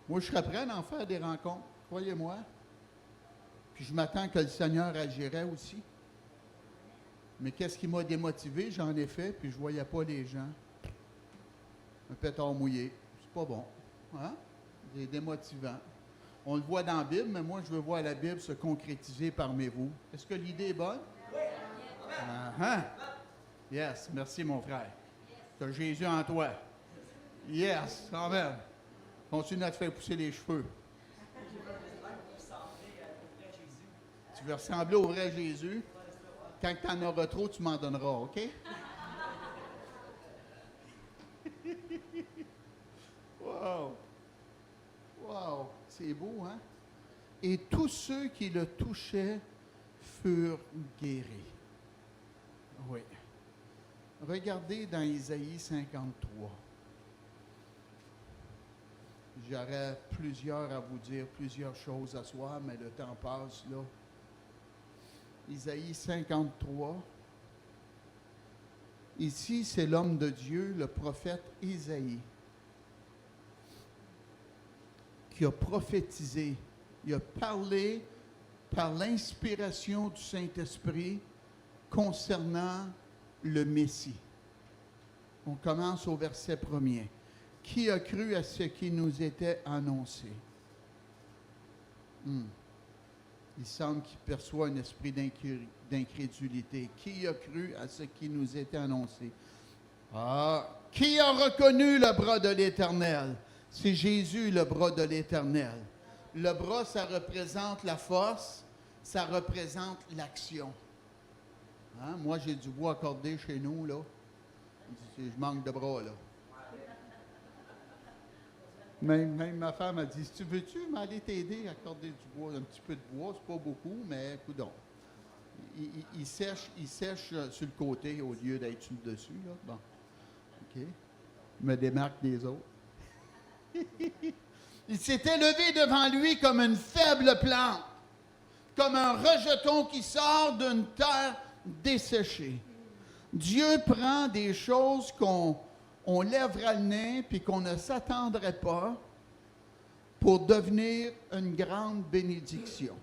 Moi, je serais prêt à en faire des rencontres, croyez-moi. Puis je m'attends que le Seigneur agirait aussi. Mais qu'est-ce qui m'a démotivé? J'en ai fait, puis je ne voyais pas les gens. Un pétard mouillé. C'est pas bon. Hein? C'est démotivant. On le voit dans la Bible, mais moi, je veux voir la Bible se concrétiser parmi vous. Est-ce que l'idée est bonne? Oui. Uh-huh. Yes. Merci, mon frère. Tu as Jésus en toi. Yes. Amen. Continue à te faire pousser les cheveux. Tu veux ressembler au vrai Jésus? Quand tu en auras trop, tu m'en donneras, OK? C'est beau, hein? Et tous ceux qui le touchaient furent guéris. Oui. Regardez dans Isaïe 53. J'aurais plusieurs à vous dire, plusieurs choses à soir, mais le temps passe là. Isaïe 53. Ici, c'est l'homme de Dieu, le prophète Isaïe, qui a prophétisé. Il a parlé par l'inspiration du Saint-Esprit concernant le Messie. On commence au verset 1er. Qui a cru à ce qui nous était annoncé? Il semble qu'il perçoit un esprit d'incrédulité. Qui a cru à ce qui nous était annoncé? Qui a reconnu le bras de l'Éternel? C'est Jésus, le bras de l'Éternel. Le bras, ça représente la force, ça représente l'action. Hein? Moi, j'ai du bois accordé chez nous, là. Je manque de bras, là. Même ma femme a dit, veux-tu m'aller t'aider à accorder du bois? Un petit peu de bois, c'est pas beaucoup, mais coudonc. Il sèche sur le côté au lieu d'être sur le dessus, là. Bon, OK. Je me démarque des autres. Il s'était levé devant lui comme une faible plante, comme un rejeton qui sort d'une terre desséchée. Dieu prend des choses qu'on lèvera le nez puis qu'on ne s'attendrait pas pour devenir une grande bénédiction.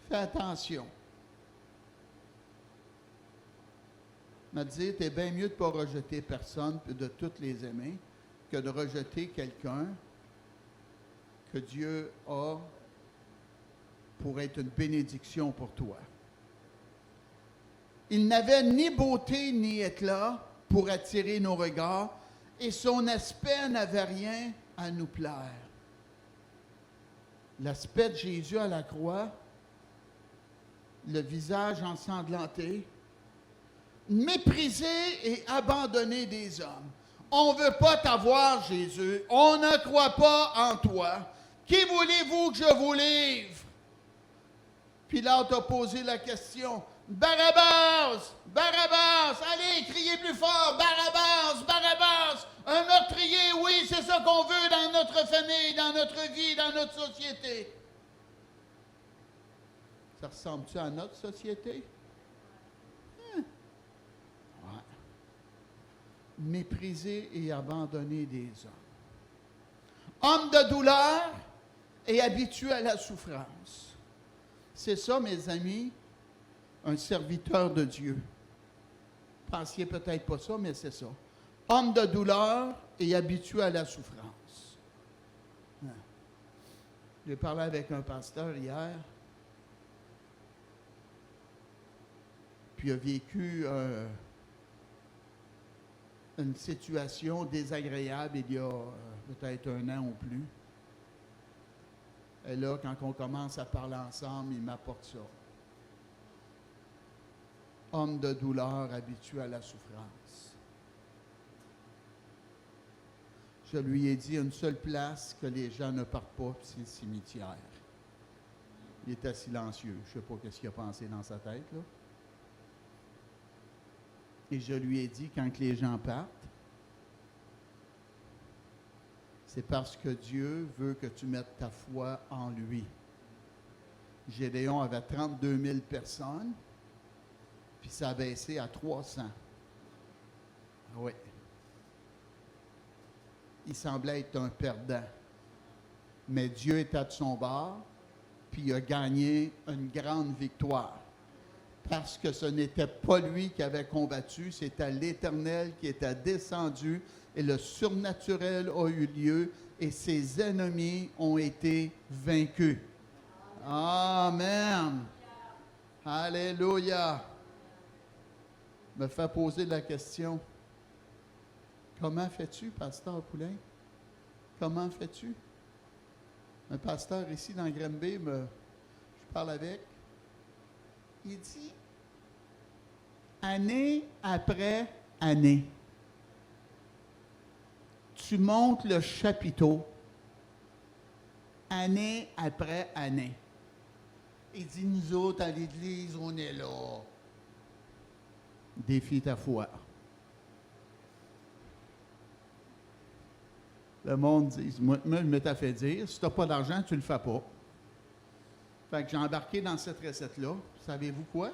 Fais attention. m'a dit, t'es bien mieux de ne pas rejeter personne et de toutes les aimer que de rejeter quelqu'un que Dieu a pour être une bénédiction pour toi. Il n'avait ni beauté ni éclat pour attirer nos regards et son aspect n'avait rien à nous plaire. L'aspect de Jésus à la croix, le visage ensanglanté, méprisé et abandonné des hommes. On ne veut pas t'avoir, Jésus. On ne croit pas en toi. Qui voulez-vous que je vous livre? Pilate a posé la question. Barabbas! Barabbas! Allez, criez plus fort! Barabbas! Barabbas! Un meurtrier, oui, c'est ça qu'on veut dans notre famille, dans notre vie, dans notre société. Ça ressemble-tu à notre société? Ouais. Méprisé et abandonné des hommes. Homme de douleur et habitué à la souffrance. C'est ça, mes amis, un serviteur de Dieu. Pensiez peut-être pas ça, mais c'est ça. Homme de douleur et habitué à la souffrance. J'ai parlé avec un pasteur hier, puis il a vécu une situation désagréable il y a peut-être 1 an ou plus. Et là, quand on commence à parler ensemble, il m'apporte ça. Homme de douleur habitué à la souffrance. Je lui ai dit une seule place que les gens ne partent pas, c'est le cimetière. Il était silencieux. Je ne sais pas ce qu'il a pensé dans sa tête, là. Et je lui ai dit, quand les gens partent, c'est parce que Dieu veut que tu mettes ta foi en lui. Gédéon avait 32 000 personnes, puis ça a baissé à 300. Oui. Il semblait être un perdant. Mais Dieu était de son bord, puis il a gagné une grande victoire. Parce que ce n'était pas lui qui avait combattu, c'était l'Éternel qui était descendu et le surnaturel a eu lieu et ses ennemis ont été vaincus. Amen. Alléluia. Me fait poser la question. Comment fais-tu, pasteur Poulain? Comment fais-tu? Un pasteur ici dans Granby, je parle avec. Il dit, année après année, tu montes le chapiteau année après année. Il dit, nous autres, à l'Église, on est là. Défie ta foi. Le monde dit, moi, je m'étais fait dire, si tu n'as pas d'argent, tu ne le fais pas. Fait que j'ai embarqué dans cette recette-là. Savez-vous quoi?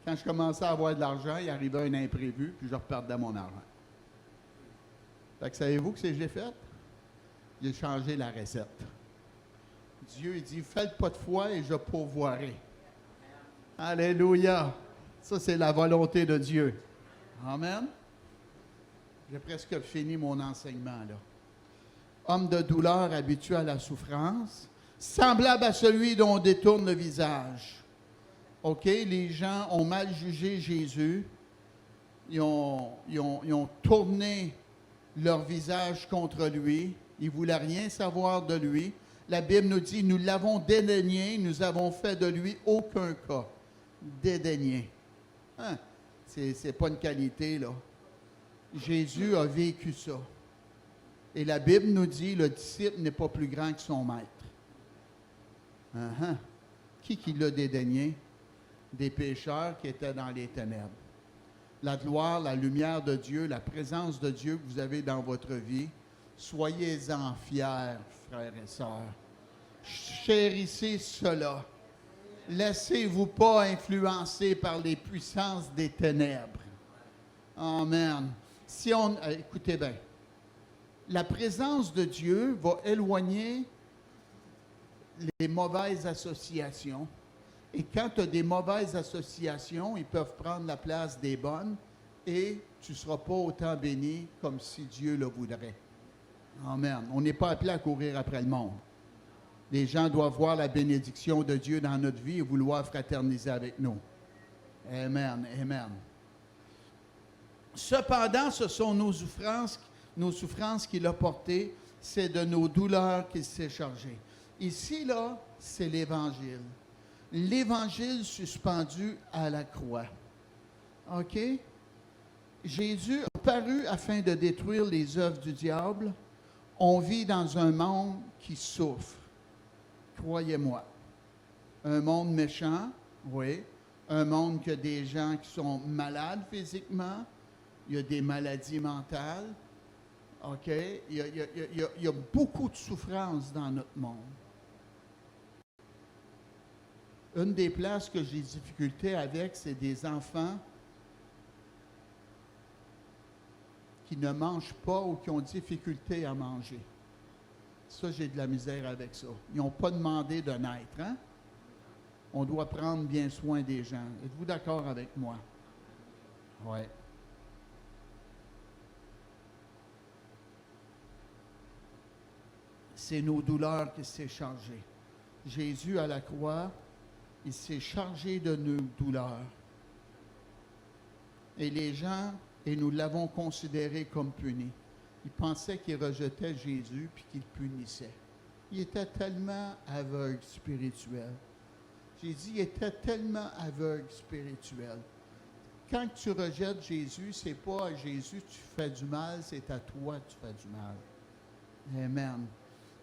Quand je commençais à avoir de l'argent, il arrivait un imprévu, puis je reperdais mon argent. Fait que savez-vous ce que j'ai fait? J'ai changé la recette. Dieu il dit, faites pas de foi et je pourvoirai. Alléluia! Ça, c'est la volonté de Dieu. Amen. J'ai presque fini mon enseignement, là. Homme de douleur habitué à la souffrance, semblable à celui dont on détourne le visage. OK? Les gens ont mal jugé Jésus. Ils ont tourné leur visage contre lui. Ils ne voulaient rien savoir de lui. La Bible nous dit, nous l'avons dédaigné, nous avons fait de lui aucun cas. Dédaigné. Hein? C'est pas une qualité, là. Jésus a vécu ça. Et la Bible nous dit, le disciple n'est pas plus grand que son maître. Qui l'a dédaigné? Des pécheurs qui étaient dans les ténèbres. La gloire, la lumière de Dieu, la présence de Dieu que vous avez dans votre vie, soyez-en fiers, frères et sœurs. Chérissez cela. Laissez-vous pas influencer par les puissances des ténèbres. Amen. Écoutez bien, la présence de Dieu va éloigner les mauvaises associations. Et quand tu as des mauvaises associations, ils peuvent prendre la place des bonnes et tu ne seras pas autant béni comme si Dieu le voudrait. Amen. On n'est pas appelé à courir après le monde. Les gens doivent voir la bénédiction de Dieu dans notre vie et vouloir fraterniser avec nous. Amen. Amen. Cependant, ce sont nos souffrances qu'il a portées, c'est de nos douleurs qu'il s'est chargé. Ici, là, c'est l'Évangile. L'Évangile suspendu à la croix. OK? Jésus a paru afin de détruire les œuvres du diable. On vit dans un monde qui souffre. Croyez-moi. Un monde méchant, oui. Un monde qui a des gens qui sont malades physiquement. Il y a des maladies mentales. OK? Il y a beaucoup de souffrance dans notre monde. Une des places que j'ai difficulté avec, c'est des enfants qui ne mangent pas ou qui ont difficulté à manger. Ça, j'ai de la misère avec ça. Ils n'ont pas demandé de naître, hein? On doit prendre bien soin des gens. Êtes-vous d'accord avec moi? Oui. C'est nos douleurs qui s'est chargé. Jésus, à la croix, il s'est chargé de nos douleurs. Et les gens, et nous l'avons considéré comme puni. Ils pensaient qu'ils rejetaient Jésus puis qu'ils le punissaient. Il était tellement aveugle spirituel. J'ai dit, il était tellement aveugle spirituel. Quand tu rejettes Jésus, c'est pas à Jésus tu fais du mal, c'est à toi tu fais du mal. Amen.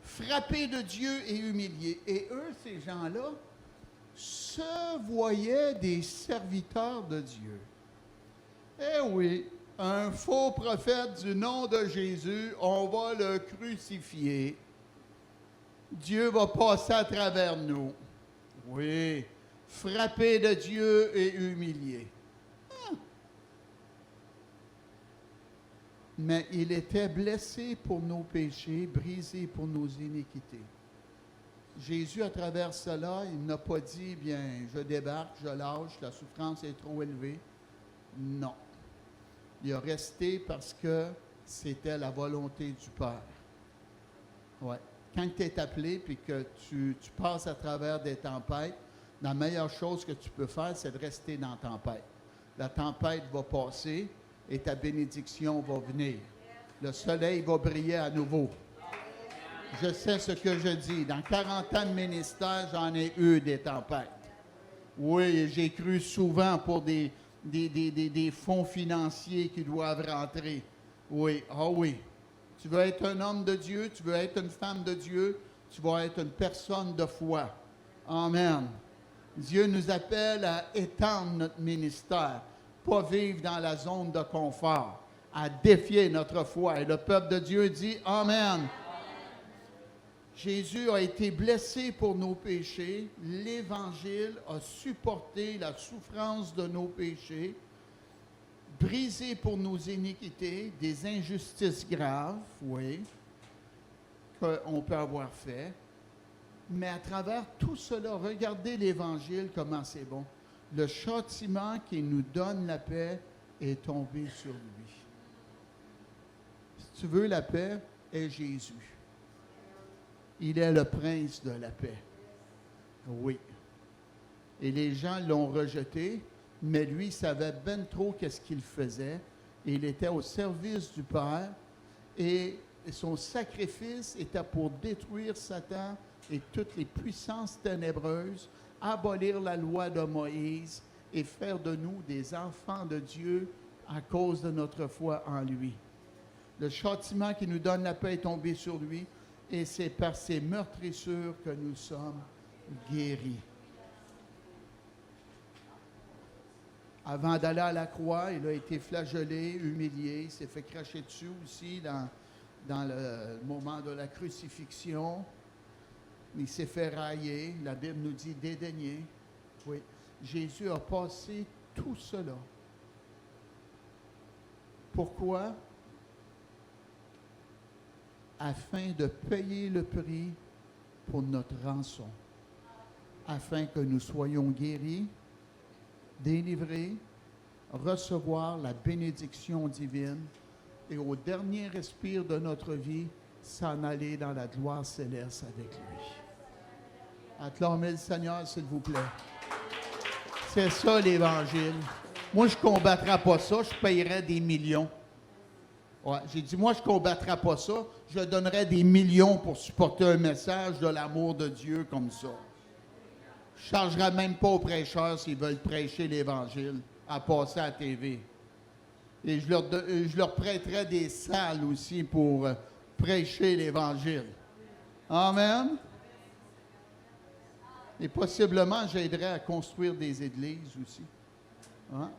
Frappés de Dieu et humiliés. Et eux, ces gens-là, se voyaient des serviteurs de Dieu. Eh oui, un faux prophète du nom de Jésus, on va le crucifier. Dieu va passer à travers nous. Oui, frappé de Dieu et humilié. Mais il était blessé pour nos péchés, brisé pour nos iniquités. Jésus, à travers cela, il n'a pas dit, bien, je débarque, je lâche, la souffrance est trop élevée. Non. Il a resté parce que c'était la volonté du Père. Ouais. Quand tu es appelé et que tu passes à travers des tempêtes, la meilleure chose que tu peux faire, c'est de rester dans la tempête. La tempête va passer et ta bénédiction va venir. Le soleil va briller à nouveau. Je sais ce que je dis. Dans 40 ans de ministère, j'en ai eu des tempêtes. Oui, j'ai cru souvent pour des fonds financiers qui doivent rentrer. Oui, ah oui. Tu veux être un homme de Dieu, tu veux être une femme de Dieu, Tu vas être une personne de foi. Amen. Dieu nous appelle à étendre notre ministère, pas vivre dans la zone de confort, à défier notre foi. Et le peuple de Dieu dit Amen. Jésus a été blessé pour nos péchés. L'Évangile a supporté la souffrance de nos péchés, brisé pour nos iniquités, des injustices graves, oui, qu'on peut avoir fait. Mais à travers tout cela, regardez l'Évangile, comment c'est bon. Le châtiment qui nous donne la paix est tombé sur lui. Si tu veux la paix, est Jésus. Il est le prince de la paix. Oui. Et les gens l'ont rejeté, mais lui savait bien trop qu'est-ce qu'il faisait. Et il était au service du Père. Et son sacrifice était pour détruire Satan et toutes les puissances ténébreuses, abolir la loi de Moïse et faire de nous des enfants de Dieu à cause de notre foi en lui. Le châtiment qui nous donne la paix est tombé sur lui. Et c'est par ces meurtrissures que nous sommes guéris. Avant d'aller à la croix, il a été flagellé, humilié, il s'est fait cracher dessus aussi dans le moment de la crucifixion. Il s'est fait railler, la Bible nous dit dédaigner. Oui, Jésus a passé tout cela. Pourquoi? Afin de payer le prix pour notre rançon, afin que nous soyons guéris, délivrés, recevoir la bénédiction divine et au dernier respire de notre vie, s'en aller dans la gloire céleste avec lui. Acclamez le Seigneur, s'il vous plaît. C'est ça l'Évangile. Moi, je ne combattrai pas ça, je payerais des millions. Ouais, j'ai dit, moi, je ne combattrai pas ça. Je donnerais des millions pour supporter un message de l'amour de Dieu comme ça. Je ne chargerai même pas aux prêcheurs s'ils veulent prêcher l'Évangile, à passer à la TV. Et je leur prêterai des salles aussi pour prêcher l'Évangile. Amen. Et possiblement, j'aiderai à construire des églises aussi. Hein?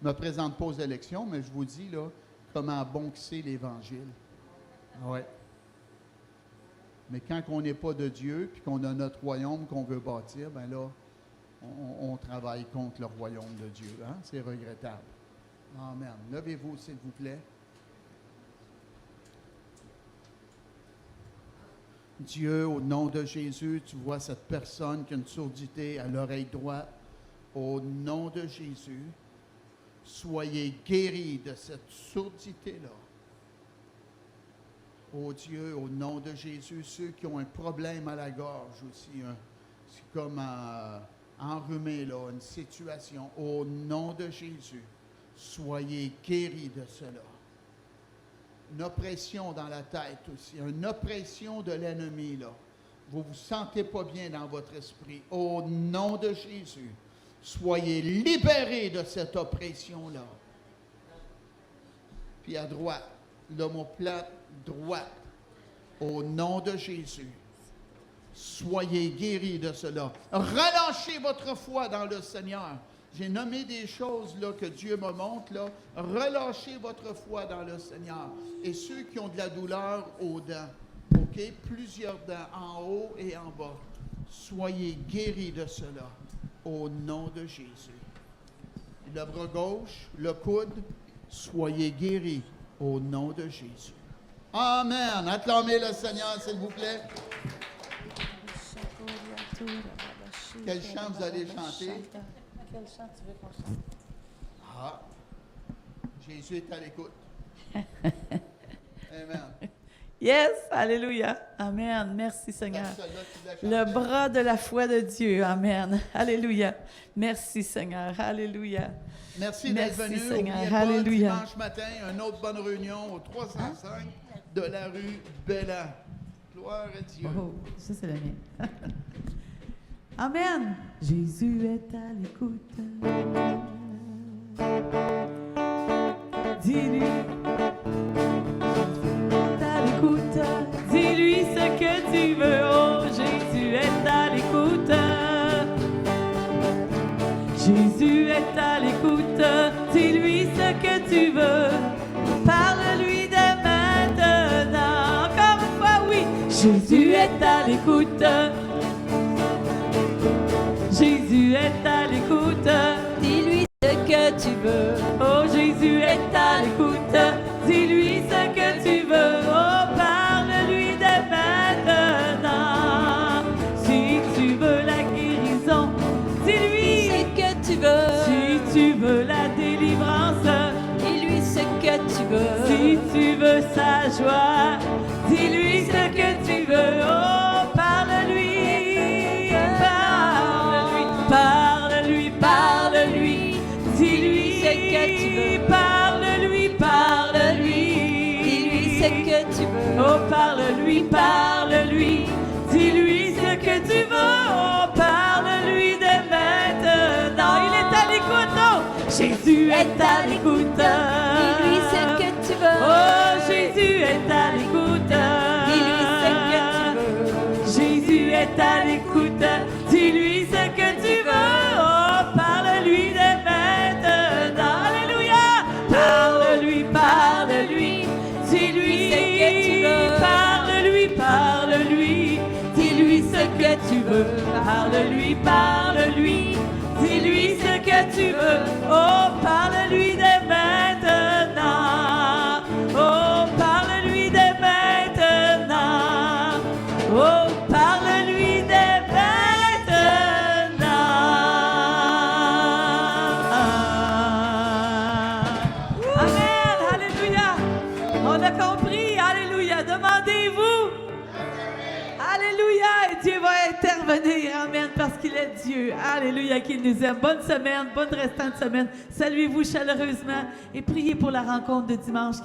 Je ne me présente pas aux élections, mais je vous dis, là, comment bon que c'est l'Évangile. Oui. Mais quand on n'est pas de Dieu, puis qu'on a notre royaume qu'on veut bâtir, bien là, on travaille contre le royaume de Dieu. Hein? C'est regrettable. Amen. Levez-vous, s'il vous plaît. Dieu, au nom de Jésus, tu vois cette personne qui a une surdité à l'oreille droite. Au nom de Jésus, soyez guéris de cette surdité-là. Oh Dieu, au nom de Jésus, ceux qui ont un problème à la gorge aussi, c'est comme enrhumé, là, une situation. Au nom de Jésus, soyez guéris de cela. Une oppression dans la tête aussi, une oppression de l'ennemi, là. Vous ne vous sentez pas bien dans votre esprit. Au nom de Jésus, soyez libérés de cette oppression-là. Puis à droite, l'omoplate droite, au nom de Jésus, soyez guéris de cela. Relâchez votre foi dans le Seigneur. J'ai nommé des choses là, que Dieu me montre. Là. Relâchez votre foi dans le Seigneur. Et ceux qui ont de la douleur aux dents, OK? Plusieurs dents en haut et en bas. Soyez guéris de cela. Au nom de Jésus. Le bras gauche, le coude, soyez guéris. Au nom de Jésus. Amen. Acclamez le Seigneur, s'il vous plaît. Quel chant vous allez chanter? Quel chant tu veux qu'on chante? Ah, Jésus est à l'écoute. Amen. Yes, alléluia. Amen. Merci Seigneur. Le bras de la foi de Dieu. Amen. Alléluia. Merci Seigneur. Alléluia. Merci d'être venu. Seigneur. N'oubliez pas, Alléluia. dimanche matin, une autre bonne réunion au 305 de la rue Bellan. Gloire à Dieu. Oh, ça c'est le mien. Amen. Jésus est à l'écoute. Dis-lui. Jésus est à l'écoute. Dis-lui ce que tu veux. Oh. tu veux. Parle-lui dès maintenant. Encore une fois, oui. Jésus est à l'écoute. Jésus est à l'écoute. Dis-lui ce que tu veux. Oh, Jésus est à l'écoute. Dis-lui ce que tu veux. Oh, parle-lui dès maintenant. Si tu veux la guérison, dis-lui Ce que tu veux. si tu veux la délivrance. Dis-lui ce que tu veux. Si tu veux sa joie, dis-lui ce que tu veux. Oh, parle-lui, parle-lui, parle-lui, parle-lui. Dis-lui ce que tu veux. parle-lui, parle-lui. Dis-lui ce que tu veux. Oh, parle-lui, parle-lui. Dis-lui ce que tu veux. Oh, parle-lui dès maintenant. Il est à l'écoute. Oh, Jésus est à l'écoute. Dis-lui ce que tu veux. Oh, Jésus est à l'écoute. Dis-lui ce que tu veux. Jésus est à l'écoute. Dis-lui ce que tu veux. Oh, parle-lui dès maintenant. Alléluia. Parle-lui, parle-lui. Dis-lui ce que tu veux. Parle-lui, parle-lui. Dis-lui ce que tu veux. Parle-lui, parle-lui. Dis-lui ce que tu veux. Oh, parle-lui dès maintenant. Oh, parle-lui dès maintenant. Oh, parle-lui dès maintenant. Amen. Alléluia. On a compris. Alléluia. Demandez-vous. Alléluia. Et Dieu va intervenir. Amen. Parce qu'il est Dieu. Alléluia. Qu'il nous aime. Bonne semaine. Bonne restante semaine. Saluez-vous chaleureusement et priez pour la rencontre de dimanche.